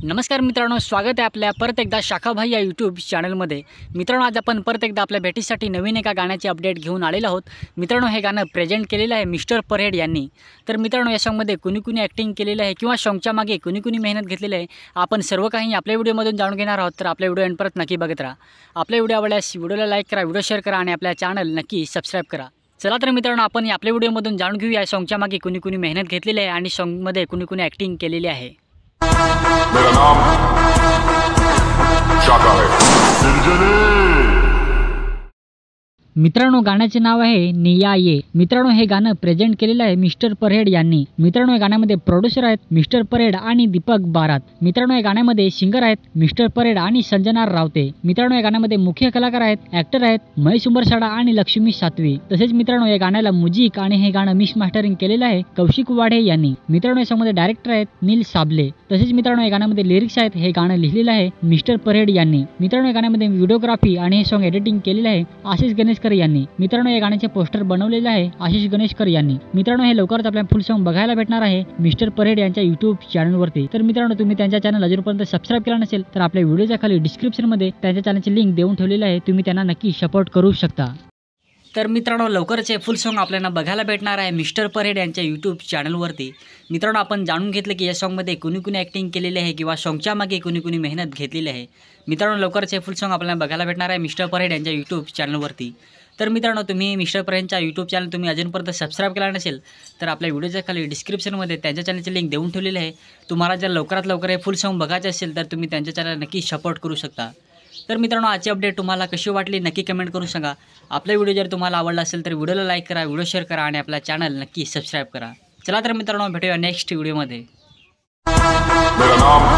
नमस्कार मित्रांनो, स्वागत आहे आपल्या परत एकदा शाखाभाई या यूट्यूब चॅनलमध्ये। मित्रांनो, आज आपण परत एकदा आपल्या भेटीसाठी नवीन एका गाण्याची अपडेट घेऊन आलेलो आहोत। मित्रांनो, हे गाणं प्रेझेंट केलेलं आहे मिस्टर परेड यांनी। तर मित्रांनो, या सॉन्गमध्ये कुणी ॲक्टिंग केलेलं आहे किंवा सॉन्गच्या मागे कुणी मेहनत घेतलेली आहे, आपण सर्व काही आपल्या व्हिडिओमधून जाणून घेणार आहोत। तर आपल्या व्हिडिओ परत नक्की बघत राहा। आपल्या व्हिडिओ आवडल्यास व्हिडिओला लाईक करा, व्हिडिओ शेअर करा आणि आपल्या चॅनल नक्की सबस्क्राईब करा। चला तर मित्रांनो, आपण आपल्या व्हिडिओमधून जाणून घेऊया सॉन्गच्या मागे कुणी मेहनत घेतलेली आहे आणि सॉन्गमध्ये कुणी ॲक्टिंग केलेली आहे। मेरा नाम शाखा है। मित्रांनो, गाण्याचे नाव आहे निया ये। मित्रांनो, हे गाणं प्रेझेंट केलेलं आहे मिस्टर परेड यांनी। मित्रांनो, या गाण्यामध्ये प्रोड्युसर आहेत मिस्टर परेड आणि दीपक बारात। मित्रांनो, या गाण्यामध्ये सिंगर आहेत मिस्टर परेड आणि संजना रावते। मित्रांनो, या गाण्यामध्ये मुख्य कलाकार आहेत, ॲक्टर आहेत महेश उंबरसाडा आणि लक्ष्मी सातवी। तसेच मित्रांनो, या गाण्याला म्युझिक आणि हे गाणं मिक्स मास्टरिंग केलेलं आहे कौशिक वाढे यांनी। मित्रांनो, या सॉन्गमध्ये डायरेक्टर आहेत नील साबले। तसेच मित्रांनो, या गाण्यामध्ये लिरिक्स आहेत, हे गाणं लिहिलेलं आहे मिस्टर परेड यांनी। मित्रांनो, या गाण्यामध्ये व्हिडिओग्राफी आणि हे सॉन्ग एडिटिंग केलेलं आहे आशिष गणेशकर यांनी। मित्रांनो, या गाण्याचे पोस्टर बनवलेले आहे आशिष गणेशकर यांनी। मित्रांनो, हे लवकरच आपल्याला फुल सॉन्ग बघायला भेटणार आहे मिस्टर परेड यांच्या यूट्यूब चॅनलवरती। तर मित्रांनो, तुम्ही त्यांच्या चॅनल अजूनपर्यंत सबस्क्राईब केला नसेल तर आपल्या व्हिडिओच्या खाली डिस्क्रिप्शनमध्ये त्यांच्या चॅनलची लिंक देऊन ठेवलेली आहे, तुम्ही त्यांना नक्की सपोर्ट करू शकता। तर मित्रांनो, लवकरच हे फुल सॉन्ग आपल्याला बघायला भेटणार आहे मिस्टर परेड यांच्या यूट्यूब चॅनलवरती। मित्रांनो, आपण जाणून घेतलं की या सॉन्गमध्ये कुणी ॲक्टिंग केलेली आहे किंवा सॉन्गच्या मागे कुणी मेहनत घेतलेली आहे। मित्रांनो, लवकरच हे फुल सॉन्ग आपल्याला बघायला भेटणार आहे मिस्टर परेड यांच्या यूट्यूब चॅनलवरती। तर मित्रांनो, तुम्ही मिस्टर परेडच्या यूट्यूब चॅनल तुम्ही अजूनपर्यंत सबस्क्राईब केला नसेल तर आपल्या व्हिडिओच्या खाली डिस्क्रिप्शनमध्ये त्यांच्या चॅनलची लिंक देऊन ठेवलेली आहे। तुम्हाला जर लवकरात लवकर हे फुल सॉन्ग बघायचे असेल तर तुम्ही त्यांच्या चॅनल नक्की सपोर्ट करू शकता। तर मित्रांनो, आजची अपडेट तुम्हाला कशी वाटली नक्की कमेंट करून सांगा। आपला व्हिडिओ जर तुम्हाला आवडला असेल तर व्हिडिओला लाईक करा, व्हिडिओ शेअर करा आणि आपल्या चॅनल नक्की सबस्क्राईब करा। चला तर मित्रांनो, भेटूया नेक्स्ट व्हिडिओमध्ये। मेरा नाम